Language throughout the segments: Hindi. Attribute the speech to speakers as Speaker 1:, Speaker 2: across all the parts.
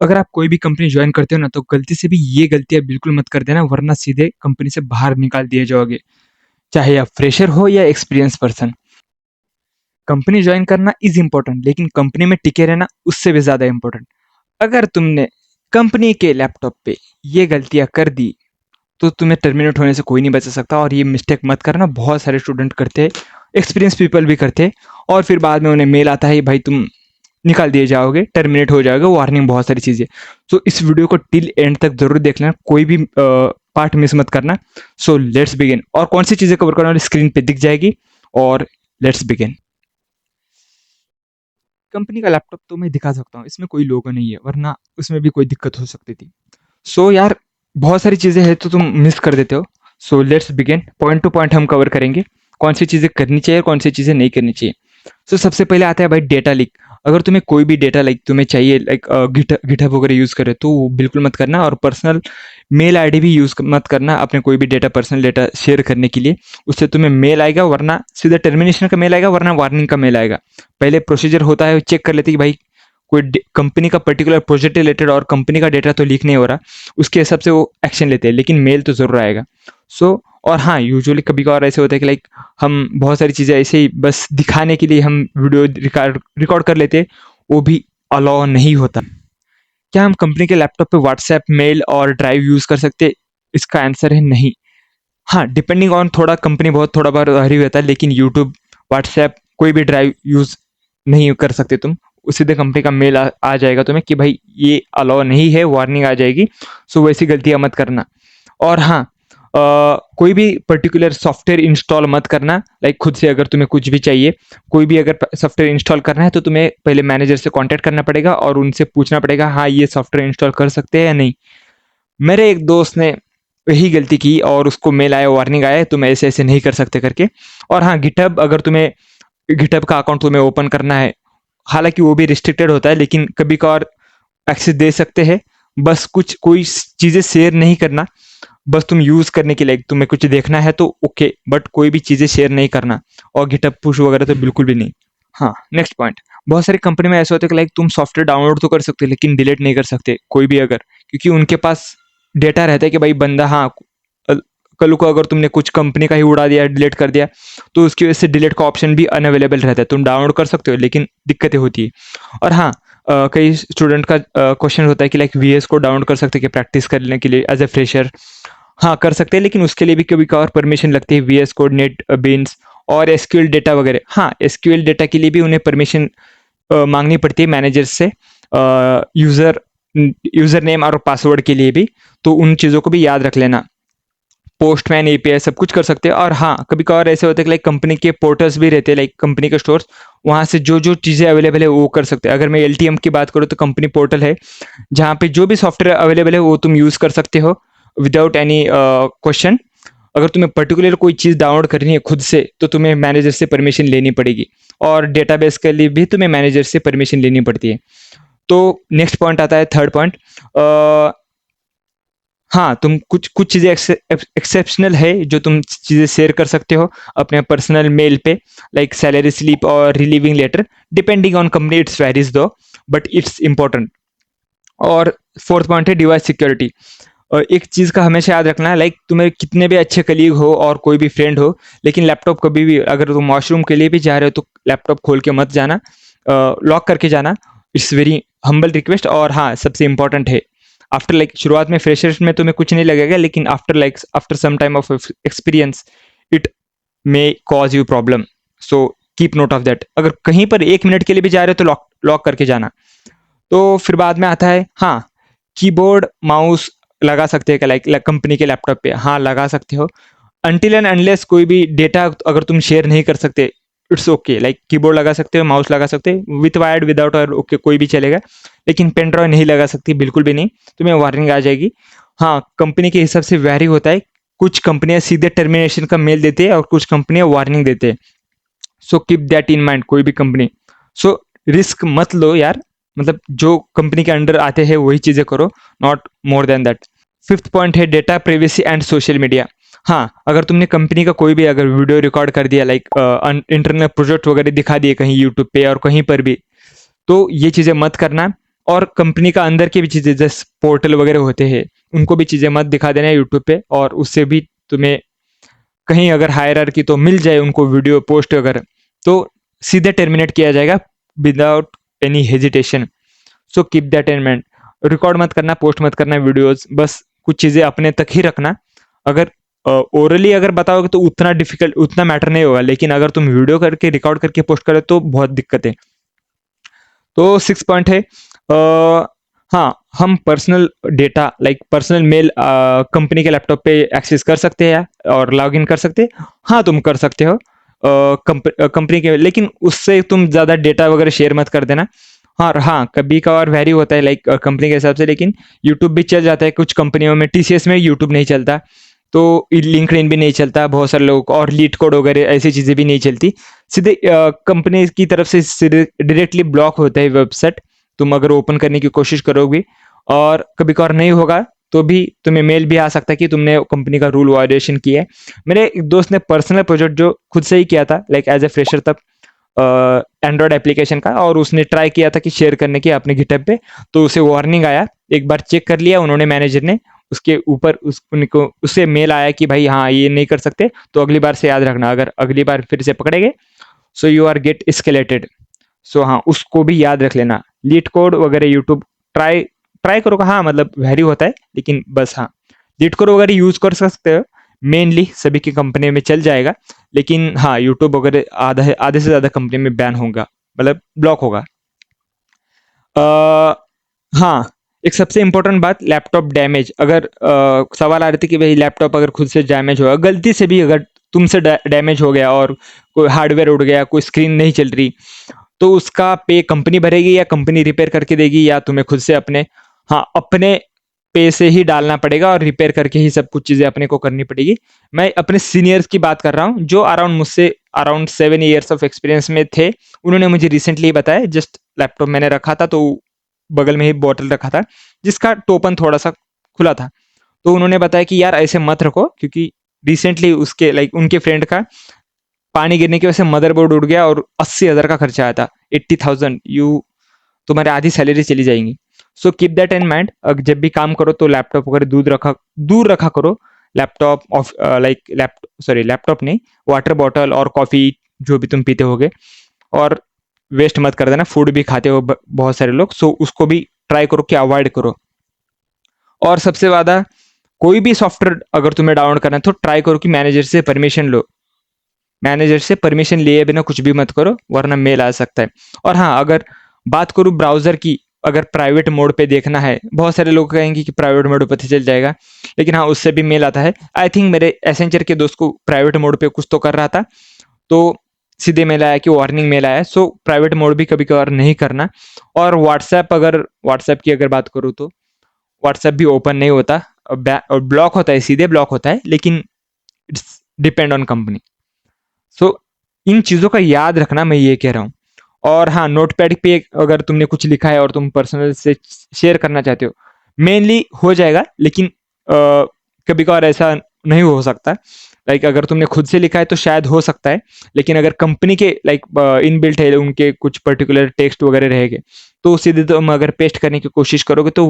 Speaker 1: अगर आप कोई भी कंपनी ज्वाइन करते हो ना, तो गलती से भी ये गलतियाँ बिल्कुल मत कर देना, वरना सीधे कंपनी से बाहर निकाल दिए जाओगे। चाहे आप फ्रेशर हो या एक्सपीरियंस पर्सन। कंपनी ज्वाइन करना इज़ इम्पोर्टेंट, लेकिन कंपनी में टिके रहना उससे भी ज़्यादा इम्पोर्टेंट। अगर तुमने कंपनी के लैपटॉप पे ये गलतियाँ कर दी, तो तुम्हें टर्मिनेट होने से कोई नहीं बचा सकता, और ये मिस्टेक मत करना। बहुत सारे स्टूडेंट करते हैं, एक्सपीरियंस पीपल भी करते हैं, और फिर बाद में उन्हें मेल आता है, भाई तुम निकाल दिए जाओगे, टर्मिनेट हो जाओगे, वार्निंग, बहुत सारी चीज़ें। तो इस वीडियो को टिल एंड तक ज़रूर देख लेना, कोई भी पार्ट मिस मत करना। So let's begin. और कौन सी चीज़ें कवर करने वाली स्क्रीन पे दिख जाएगी। और लेट्स बिगिन। कंपनी का लैपटॉप तो मैं दिखा सकता हूँ, इसमें कोई लोगो नहीं है, वरना उसमें भी कोई दिक्कत हो सकती थी। सो यार, बहुत सारी चीज़ें हैं तो तुम मिस कर देते हो। So let's begin, point two point हम कवर करेंगे, कौन सी चीज़ें करनी चाहिए, कौन सी चीज़ें नहीं करनी चाहिए। सो सबसे पहले आता है भाई डेटा लीक। अगर तुम्हें कोई भी डेटा लाइक तुम्हें चाहिए, लाइक गिटहब वगैरह यूज़ करे, तो वो बिल्कुल मत करना। और पर्सनल मेल आईडी भी यूज़ मत करना अपने कोई भी डेटा, पर्सनल डेटा शेयर करने के लिए। उससे तुम्हें मेल आएगा, वरना सीधा टर्मिनेशन का मेल आएगा, वरना वार्निंग का मेल आएगा। पहले प्रोसीजर होता है, चेक कर लेते कि भाई कोई कंपनी का पर्टिकुलर प्रोजेक्ट रिलेटेड और कंपनी का डेटा तो लीक नहीं हो रहा, उसके हिसाब से वो एक्शन लेते हैं, लेकिन मेल तो ज़रूर आएगा। सो और हाँ, यूजुअली कभी कभार ऐसे होता है कि लाइक हम बहुत सारी चीज़ें ऐसे ही बस दिखाने के लिए हम वीडियो रिकॉर्ड कर लेते हैं, वो भी अलाउ नहीं होता। क्या हम कंपनी के लैपटॉप पे व्हाट्सएप, मेल और ड्राइव यूज़ कर सकते हैं? इसका आंसर है नहीं। हाँ, डिपेंडिंग ऑन, थोड़ा कंपनी बहुत थोड़ा बहुत हरी रहता है, लेकिन यूट्यूब, व्हाट्सएप, कोई भी ड्राइव यूज़ नहीं कर सकते तुम। सीधे कंपनी का मेल आ जाएगा तुम्हें कि भाई ये अलाउ नहीं है, वार्निंग आ जाएगी। सो वैसी गलतियाँ मत करना। और हाँ, कोई भी पर्टिकुलर सॉफ्टवेयर इंस्टॉल मत करना, लाइक खुद से। अगर तुम्हें कुछ भी चाहिए, कोई भी अगर सॉफ्टवेयर इंस्टॉल करना है, तो तुम्हें पहले मैनेजर से कांटेक्ट करना पड़ेगा और उनसे पूछना पड़ेगा, हाँ ये सॉफ्टवेयर इंस्टॉल कर सकते हैं या नहीं। मेरे एक दोस्त ने यही गलती की और उसको मेल आया, वार्निंग आया, तुम ऐसे ऐसे नहीं कर सकते करके। और हाँ, गिटहब, अगर तुम्हें गिटहब का अकाउंट तुम्हें ओपन करना है, हालांकि वो भी रिस्ट्रिक्टेड होता है, लेकिन कभी कभार एक्सेस दे सकते हैं। बस कुछ कोई चीज़ें शेयर नहीं करना, बस तुम यूज़ करने के लिए, तुम्हें कुछ देखना है तो ओके, बट कोई भी चीज़ें शेयर नहीं करना। और गिटहब पुश वगैरह तो बिल्कुल भी नहीं। हाँ, नेक्स्ट पॉइंट। बहुत सारी कंपनी में ऐसा होता है कि लाइक तुम सॉफ्टवेयर डाउनलोड तो कर सकते हो, लेकिन डिलीट नहीं कर सकते कोई भी अगर, क्योंकि उनके पास डेटा रहता है कि भाई बंदा, हाँ, कल को अगर तुमने कुछ कंपनी का ही उड़ा दिया, डिलीट कर दिया, तो उसकी वजह से डिलीट का ऑप्शन भी अनअवेलेबल रहता है। तुम डाउनलोड कर सकते हो, लेकिन दिक्कतें होती है। और हाँ, कई स्टूडेंट का क्वेश्चन होता है कि लाइक वीएस को डाउनलोड कर सकते हैं कि प्रैक्टिस करने के लिए एज ए फ्रेशर। हाँ, कर सकते हैं, लेकिन उसके लिए भी कभी कभार परमिशन लगती है, वीएस कोड, नेट बीन्स और एसक्यूएल डेटा वगैरह। हाँ, एसक्यूएल डेटा के लिए भी उन्हें परमिशन मांगनी पड़ती है मैनेजर से, यूज़र यूज़र नेम और पासवर्ड के लिए भी। तो उन चीज़ों को भी याद रख लेना। पोस्टमैन एपीआई सब कुछ कर सकते हैं। और हाँ, कभी कभार ऐसे होते हैं कि लाइक कंपनी के पोर्टल्स भी रहते हैं, लाइक कंपनी के स्टोर्स, वहाँ से जो जो चीज़ें अवेलेबल है वो कर सकते हैं। अगर मैं एलटीएम की बात करूँ, तो कंपनी पोर्टल है, जहाँ पे जो भी सॉफ्टवेयर अवेलेबल है वो तुम यूज़ कर सकते हो विदाउट एनी क्वेश्चन। अगर तुम्हें पर्टिकुलर कोई चीज़ डाउनलोड करनी है खुद से, तो तुम्हें मैनेजर से परमिशन लेनी पड़ेगी, और डेटाबेस के लिए भी तुम्हें मैनेजर से परमिशन लेनी पड़ती है। तो नेक्स्ट पॉइंट आता है, थर्ड पॉइंट। हाँ, तुम कुछ कुछ चीज़ें एक्सेप्शनल है जो तुम चीज़ें शेयर कर सकते हो अपने पर्सनल मेल पे, लाइक सैलरी स्लिप और relieving letter. Depending on company it's varies though, but it's important. और फोर्थ पॉइंट है डिवाइस सिक्योरिटी। और एक चीज़ का हमेशा याद रखना है, लाइक तुम्हें कितने भी अच्छे कलीग हो और कोई भी फ्रेंड हो, लेकिन लैपटॉप कभी भी, अगर तुम वॉशरूम के लिए भी जा रहे हो, तो लैपटॉप खोल के मत जाना, लॉक करके जाना। It's very humble request. और हाँ, सबसे इंपॉर्टेंट है, आफ्टर लाइक शुरुआत में फ्रेशर्स में तुम्हें कुछ नहीं लगेगा, लेकिन after some time of experience it may cause you problem. So keep note of that. अगर कहीं पर 1 मिनट के लिए भी जा रहे हो, तो लॉक लॉक करके जाना। तो फिर बाद में आता है, हाँ, कीबोर्ड माउस लगा सकते हैं क्या, लाइक कंपनी के लैपटॉप पे? हाँ, लगा सकते हो, अनटिल एंड अनलेस कोई भी डेटा अगर तुम शेयर नहीं कर सकते, इट्स ओके। लाइक कीबोर्ड लगा सकते हो, माउस लगा सकते हो, with wired, without wire, okay, कोई भी चलेगा। लेकिन पेन ड्राइव नहीं लगा सकती, बिल्कुल भी नहीं, तुम्हें वार्निंग आ जाएगी। हाँ, कंपनी के हिसाब से वैरी होता है, कुछ कंपनियां सीधे टर्मिनेशन का मेल देते हैं और कुछ कंपनियां वार्निंग देते हैं। So keep that in mind, कोई भी कंपनी। सो रिस्क मत लो यार, मतलब जो कंपनी के अंडर आते हैं वही चीज़ें करो, not more than that. Fifth point है data privacy and social media. हाँ, अगर तुमने कंपनी का कोई भी अगर वीडियो रिकॉर्ड कर दिया, लाइक इंटरनल प्रोजेक्ट वगैरह दिखा दिए कहीं यूट्यूब पे और कहीं पर भी, तो ये चीज़ें मत करना। और कंपनी का अंदर की भी चीज़ें जैसे पोर्टल वगैरह होते हैं, उनको भी चीज़ें मत दिखा देना यूट्यूब पे, और उससे भी तुम्हें कहीं अगर हायरार्की तो मिल जाए उनको वीडियो पोस्ट अगर, तो सीधे टर्मिनेट किया जाएगा without any hesitation. So keep that in mind. Record मत करना, पोस्ट मत करना वीडियोस, बस कुछ चीज़ें अपने तक ही रखना। अगर ओरली अगर बताओगे तो उतना डिफिकल्ट, उतना मैटर नहीं होगा, लेकिन अगर तुम वीडियो करके रिकॉर्ड करके पोस्ट करो तो बहुत दिक्कत है। तो 6 पॉइंट है, हाँ, हम personal data like personal mail company के लैपटॉप पे एक्सेस कर सकते हैं और लॉग इन कर सकते हैं। हाँ, तुम कर सकते हो कंपनी के, लेकिन उससे तुम ज़्यादा डेटा वगैरह शेयर मत कर देना। हाँ हाँ, कभी कभार वेरी होता है लाइक कंपनी के हिसाब से, लेकिन यूट्यूब भी चल जाता है कुछ कंपनियों में। टीसीएस में यूट्यूब नहीं चलता, तो लिंक्डइन भी नहीं चलता बहुत सारे लोगों को, और लीड कोड वगैरह ऐसी चीज़ें भी नहीं चलती। सीधे कंपनी की तरफ से सीधे डायरेक्टली ब्लॉक होता है वेबसाइट, तुम अगर ओपन करने की कोशिश करोगे। और कभी कभार नहीं होगा तो भी तुम्हें मेल भी आ सकता है कि तुमने कंपनी का रूल वायलेशन किया है। मेरे एक दोस्त ने पर्सनल प्रोजेक्ट जो खुद से ही किया था लाइक एज ए फ्रेशर तब, एंड्रॉयड एप्लीकेशन का, और उसने ट्राई किया था कि शेयर करने की अपने गिटहब पे, तो उसे वार्निंग आया। एक बार चेक कर लिया उन्होंने, मैनेजर ने, उसके ऊपर उनको उससे मेल आया कि भाई हाँ ये नहीं कर सकते, तो अगली बार से याद रखना, अगर अगली बार फिर से पकड़े गए सो यू आर गेट स्केलेटेड। सो हाँ, उसको भी याद रख लेना। लीड कोड वगैरह यूट्यूब ट्राई ट्राई करो, हाँ मतलब वैरी होता है, लेकिन बस हाँ, लीड कोड वगैरह यूज कर सकते हो, मेनली सभी की कंपनी में चल जाएगा। लेकिन हाँ, यूट्यूब वगैरह आधे से ज़्यादा कंपनी में बैन होगा, मतलब ब्लॉक होगा। हाँ, एक सबसे इम्पोर्टेंट बात, लैपटॉप डैमेज। अगर सवाल आ रहे थे कि भाई लैपटॉप अगर खुद से डैमेज होगा, गलती से भी अगर तुमसे डैमेज हो गया और कोई हार्डवेयर उड़ गया, कोई स्क्रीन नहीं चल रही, तो उसका पे कंपनी भरेगी या कंपनी रिपेयर करके देगी, या तुम्हें खुद से अपने, हाँ, अपने पे से ही डालना पड़ेगा और रिपेयर करके ही सब कुछ चीज़ें अपने को करनी पड़ेगी। मैं अपने सीनियर्स की बात कर रहा हूँ जो अराउंड मुझसे अराउंड 7 ईयर्स ऑफ एक्सपीरियंस में थे। उन्होंने मुझे रिसेंटली बताया, जस्ट लैपटॉप मैंने रखा था तो बगल में ही बॉटल रखा था जिसका टोपन थोड़ा सा खुला था, तो उन्होंने बताया कि यार ऐसे मत रखो, क्योंकि रिसेंटली उसके लाइक उनके फ्रेंड का पानी गिरने की वजह से मदरबोर्ड उड़ गया और 80,000 का खर्चा आया था। 80,000, यू तुम्हारी आधी सैलरी चली जाएंगी। So keep that in mind, जब भी काम करो तो लैपटॉप वगैरह दूर रखा करो। लैपटॉप ऑफ लाइक लैपटॉप नहीं, वाटर बॉटल और कॉफी जो भी तुम पीते होगे, और वेस्ट मत कर देना। फूड भी खाते हो बहुत सारे लोग, सो उसको भी ट्राई करो कि अवॉइड करो। और सबसे ज़्यादा, कोई भी सॉफ्टवेयर अगर तुम्हें डाउनलोड करना है तो ट्राई करो कि मैनेजर से परमिशन लो। मैनेजर से परमिशन लिए बिना कुछ भी मत करो, वरना मेल आ सकता है। और हाँ, अगर बात करूँ ब्राउजर की, अगर प्राइवेट मोड पे देखना है, बहुत सारे लोग कहेंगे कि प्राइवेट मोड पे चल जाएगा, लेकिन हाँ, उससे भी मेल आता है। आई थिंक मेरे एसेंचर के दोस्त को प्राइवेट मोड पे कुछ तो कर रहा था, तो सीधे मेल आया कि वार्निंग मेल आया। सो प्राइवेट मोड भी कभी कभार नहीं करना। और व्हाट्सएप की अगर बात करूँ तो व्हाट्सएप भी ओपन नहीं होता, और ब्लॉक होता है, सीधे ब्लॉक होता है, लेकिन इट्स डिपेंड ऑन कंपनी। सो इन चीज़ों का याद रखना, मैं ये कह रहा हूँ। और हाँ, नोटपैड पे अगर तुमने कुछ लिखा है और तुम पर्सनल से शेयर करना चाहते हो, मेनली हो जाएगा, लेकिन कभी कभार ऐसा नहीं हो सकता। लाइक अगर तुमने खुद से लिखा है तो शायद हो सकता है, लेकिन अगर कंपनी के लाइक इनबिल्ट है उनके कुछ पर्टिकुलर टेक्स्ट वगैरह रहेंगे, तो सीधे तुम अगर पेस्ट करने की कोशिश करोगे तो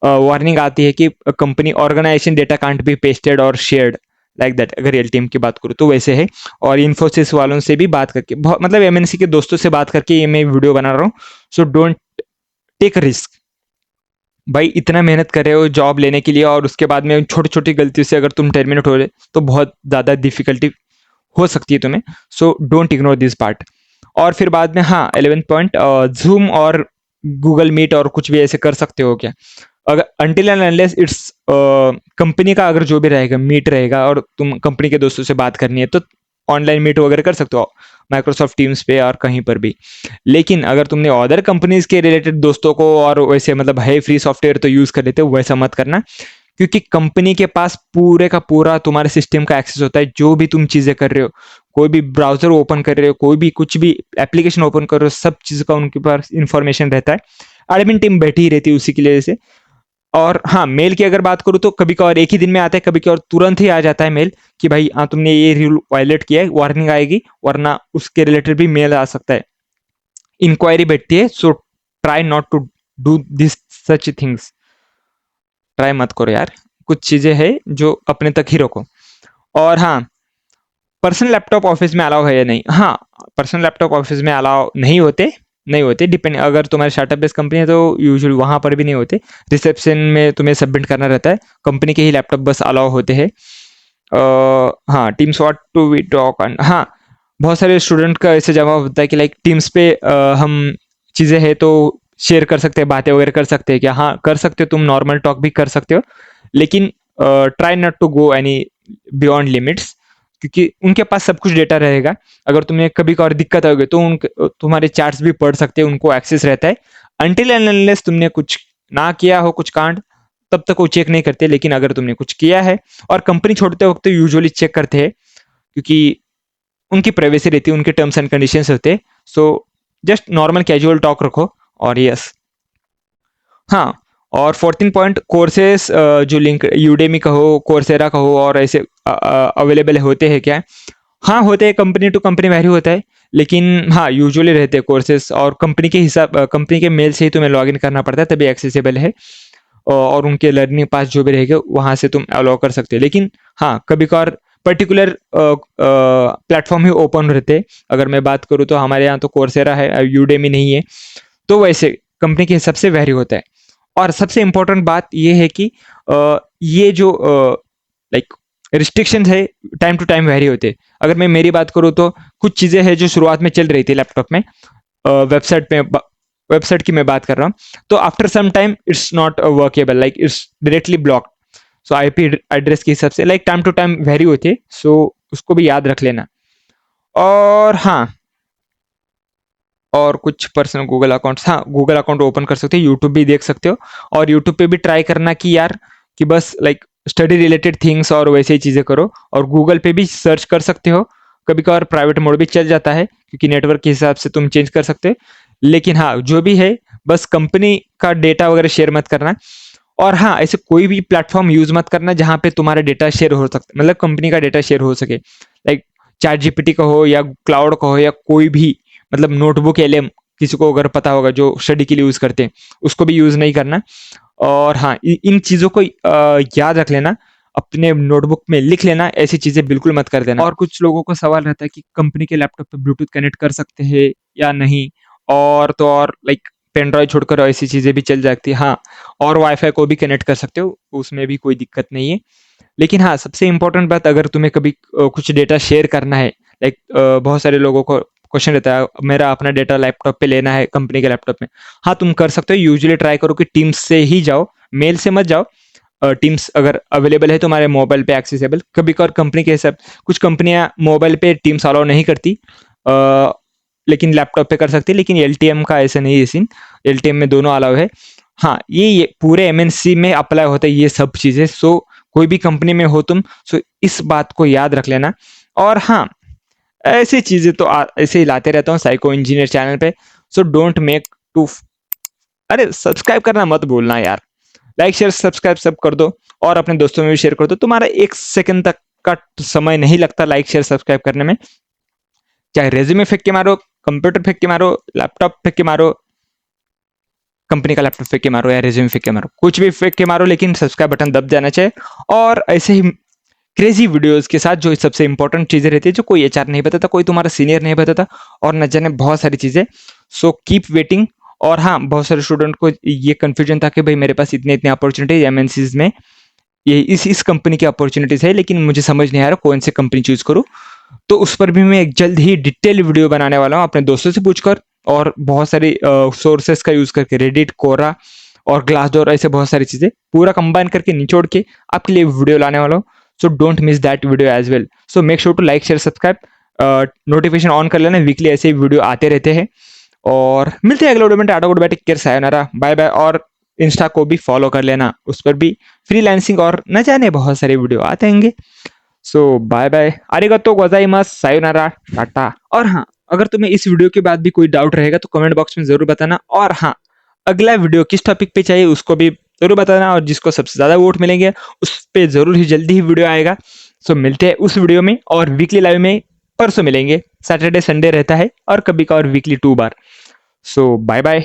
Speaker 1: वार्निंग आती है कि company organization data can't be pasted और शेयर्ड लाइक दैट। अगर रियल टीम की बात करूँ तो वैसे है। और इन्फोसिस वालों से भी बात करके, बहुत मतलब एमएनसी के दोस्तों से बात करके ये मैं वीडियो बना रहा हूँ। So don't take risk. भाई इतना मेहनत कर रहे हो जॉब लेने के लिए, और उसके बाद में छोटी छोटी गलतियों से अगर तुम टर्मिनेट हो रहे तो बहुत ज़्यादा डिफिकल्टी हो सकती है तुम्हें। So don't ignore this part. और फिर बाद में हाँ, 11 पॉइंट, जूम और गूगल मीट और कुछ भी ऐसे कर सकते हो क्या, अगर until and unless it's company का अगर जो भी रहेगा मीट रहेगा और तुम कंपनी के दोस्तों से बात करनी है, तो ऑनलाइन मीट वगैरह कर सकते हो माइक्रोसॉफ्ट टीम्स पे और कहीं पर भी। लेकिन अगर तुमने अदर कंपनीज के रिलेटेड दोस्तों को और वैसे मतलब है फ्री सॉफ्टवेयर तो यूज कर लेते हो, वैसा मत करना, क्योंकि कंपनी के पास पूरे का पूरा तुम्हारे सिस्टम का एक्सेस होता है। जो भी तुम चीजें कर रहे हो, कोई भी ब्राउजर ओपन कर रहे हो, कोई भी कुछ भी एप्लीकेशन ओपन कर रहे हो, सब चीज का उनके पास इंफॉर्मेशन रहता है। एडमिन टीम बैठी ही रहती है उसी के लिए से। और हाँ, मेल की अगर बात करूँ तो कभी कभार एक ही दिन में आता है, कभी कभार तुरंत ही आ जाता है मेल कि भाई हाँ तुमने ये रूल वायलेट किया है, वार्निंग आएगी, वरना उसके रिलेटेड भी मेल आ सकता है। इंक्वायरी बैठती है। So try not to do this such things. Try मत करो यार, कुछ चीज़ें हैं जो अपने तक ही रखो। और हाँ, पर्सनल लैपटॉप ऑफिस में अलाउ है या नहीं? हाँ, पर्सनल लैपटॉप ऑफिस में अलाउ नहीं होते डिपेंड। अगर तुम्हारी स्टार्टअप बेस्ड कंपनी है तो यूजुअली वहाँ पर भी नहीं होते। रिसेप्शन में तुम्हें सबमिट करना रहता है, कंपनी के ही लैपटॉप बस अलाउ होते हैं। हाँ, Teams what do we talk on. हाँ, बहुत सारे स्टूडेंट का ऐसे जवाब होता है कि लाइक टीम्स पे हम चीज़ें हैं तो शेयर कर सकते हैं, बातें वगैरह कर सकते हैं क्या? हाँ, कर सकते हो, तुम नॉर्मल टॉक भी कर सकते हो, लेकिन try not to go any beyond limits, क्योंकि उनके पास सब कुछ डेटा रहेगा। अगर तुम्हें कभी और दिक्कत होगी तो तुम्हारे चार्ट्स भी पढ़ सकते हैं, उनको एक्सेस रहता है। अनटिल एंड अनलेस तुमने कुछ ना किया हो, कुछ कांड, तब तक वो चेक नहीं करते। लेकिन अगर तुमने कुछ किया है, और कंपनी छोड़ते वक्त यूजुअली चेक करते हैं, क्योंकि उनकी प्राइवेसी रहती है, उनके टर्म्स एंड कंडीशंस होते हैं। So just normal casual talk रखो। और यस, हाँ, और 14 पॉइंट कोर्सेस जो लिंक यूडेमी का हो, कोर्सेरा का हो, और ऐसे अवेलेबल होते हैं क्या? हाँ, होते हैं, कंपनी टू कंपनी वैरी होता है, लेकिन हाँ यूजुअली रहते हैं कोर्सेस, और कंपनी के हिसाब कंपनी के मेल से ही तुम्हें लॉगिन करना पड़ता है, तभी एक्सेसिबल है। और उनके लर्निंग पास जो भी रहेगा वहाँ से तुम अलाउ कर सकते हो। लेकिन हाँ, कभी कभार पर्टिकुलर प्लेटफॉर्म ही ओपन रहते हैं। अगर मैं बात करूँ तो हमारे यहाँ तो कोर्सेरा है, यूडेमी नहीं है। तो वैसे कंपनी के हिसाब से वैरी होता है। और सबसे इम्पोर्टेंट बात ये है कि ये जो लाइक रिस्ट्रिक्शन है, टाइम टू टाइम वैरी होते हैं। अगर मैं मेरी बात करूँ तो कुछ चीज़ें हैं जो शुरुआत में चल रही थी लैपटॉप में, वेबसाइट की मैं बात कर रहा हूँ, तो after some time it's not workable, like it's directly block. So IP address के हिसाब से like time to time vary होती है, सो उसको भी याद रख लेना। और हाँ, और कुछ पर्सनल गूगल अकाउंट्स, हाँ, गूगल अकाउंट ओपन कर सकते हो, यूट्यूब भी देख सकते हो। और यूट्यूब पे भी ट्राई करना कि यार कि बस लाइक स्टडी रिलेटेड थिंग्स और वैसे ही चीज़ें करो। और गूगल पे भी सर्च कर सकते हो, कभी कभार प्राइवेट मोड भी चल जाता है, क्योंकि नेटवर्क के हिसाब से तुम चेंज कर सकते हो। लेकिन हाँ, जो भी है, बस कंपनी का डेटा वगैरह शेयर मत करना। और हाँ, ऐसे कोई भी प्लेटफॉर्म यूज मत करना जहाँ पे तुम्हारा डेटा शेयर हो सकता, मतलब कंपनी का डेटा शेयर हो सके, लाइक चैट जीपीटी का हो या क्लाउड का हो या कोई भी, मतलब नोटबुक एलएम, किसी को अगर पता होगा जो स्टडी के लिए यूज करते हैं, उसको भी यूज नहीं करना। और हाँ, इन चीजों को याद रख लेना, अपने नोटबुक में लिख लेना, ऐसी चीजें बिल्कुल मत कर देना। और कुछ लोगों को सवाल रहता है कि कंपनी के लैपटॉप पे ब्लूटूथ कनेक्ट कर सकते हैं या नहीं, और तो और लाइक पेन ड्राइव छोड़कर ऐसी चीजें भी चल जाती है। हाँ, और वाईफाई को भी कनेक्ट कर सकते हो, उसमें भी कोई दिक्कत नहीं है। लेकिन हाँ, सबसे इम्पोर्टेंट बात, अगर तुम्हें कभी कुछ डेटा शेयर करना है, लाइक बहुत सारे लोगों को क्वेश्चन रहता है, मेरा अपना डेटा लैपटॉप पे लेना है कंपनी के लैपटॉप में। हाँ, तुम कर सकते हो, यूजुअली ट्राई करो कि टीम्स से ही जाओ, मेल से मत जाओ। टीम्स अगर अवेलेबल है तुम्हारे मोबाइल पे एक्सेसिबल, कभी कभार कंपनी के हिसाब, कुछ कंपनियां मोबाइल पे टीम्स अलाउ नहीं करती, लेकिन लैपटॉप पे कर सकती है। लेकिन एलटीएम का ऐसा नहीं है सीन, एलटीएम में दोनों अलाउ है। हाँ, ये पूरे एमएनसी में अप्लाई होता है ये सब चीज़ें। सो कोई भी कंपनी में हो तुम, सो इस बात को याद रख लेना। और हाँ, ऐसी चीज़ें तो ऐसे ही लाते रहता हूँ साइको इंजीनियर चैनल पे। सो डोंट मेक टू, अरे सब्सक्राइब करना मत भूलना यार, लाइक शेयर सब्सक्राइब सब कर दो, और अपने दोस्तों में भी शेयर कर दो। तुम्हारा 1 सेकंड तक का समय नहीं लगता लाइक शेयर सब्सक्राइब करने में। चाहे रेज्यूमे फेंक के मारो, कंप्यूटर फेंक के मारो, लैपटॉप फेंक के मारो, कंपनी का लैपटॉप फेंक के मारो या रेज्यूमे फेंक के मारो, कुछ भी फेंक के मारो, लेकिन सब्सक्राइब बटन दब जाना चाहिए। और ऐसे ही क्रेजी वीडियोस के साथ, जो सबसे इंपॉर्टेंट चीजें रहती है, जो कोई एचआर नहीं बताता, कोई तुम्हारा सीनियर नहीं बताता, और न जाने बहुत सारी चीजें। So keep waiting. और हाँ, बहुत सारे स्टूडेंट को ये कंफ्यूजन था कि भाई मेरे पास इतने इतने अपॉर्चुनिटीज एमएनसीज में, ये इस कंपनी की अपॉर्चुनिटीज है, लेकिन मुझे समझ नहीं आ रहा कौन से कंपनी चूज करूँ। तो उस पर भी मैं एक जल्द ही डिटेल वीडियो बनाने वाला हूँ, अपने दोस्तों से पूछकर और बहुत सारी सोर्सेस का यूज करके, रेडिट, कोरा और ग्लासडोर, ऐसे बहुत सारी चीजें पूरा कंबाइन करके निचोड़ के आपके लिए वीडियो लाने वाला हूँ। So don't miss that video as well. So make sure to like share subscribe, notification on कर लेना, वीकली ऐसे ही वीडियो आते रहते हैं। और मिलते हैं अगले वीडियो में। Tata good bye, take care, सायोनारा, बाय बाय। और इंस्टा को भी फॉलो कर लेना, उस पर भी फ्रीलांसिंग और न जाने बहुत सारे वीडियो आते होंगे। सो बाय बाय, आरिगतो गोजाइमास, सायोनारा, टाटा। और हाँ, अगर तुम्हें इस वीडियो के बाद भी कोई डाउट रहेगा तो कमेंट बॉक्स में जरूर बताना। और हाँ, अगला वीडियो किस टॉपिक पे चाहिए उसको भी जरूर बताना, और जिसको सबसे ज्यादा वोट मिलेंगे उस पे जरूर ही जल्दी ही वीडियो आएगा। सो मिलते हैं उस वीडियो में, और वीकली लाइव में परसों मिलेंगे, सैटरडे संडे रहता है, और कभी का और वीकली 2 बार। सो बाय बाय।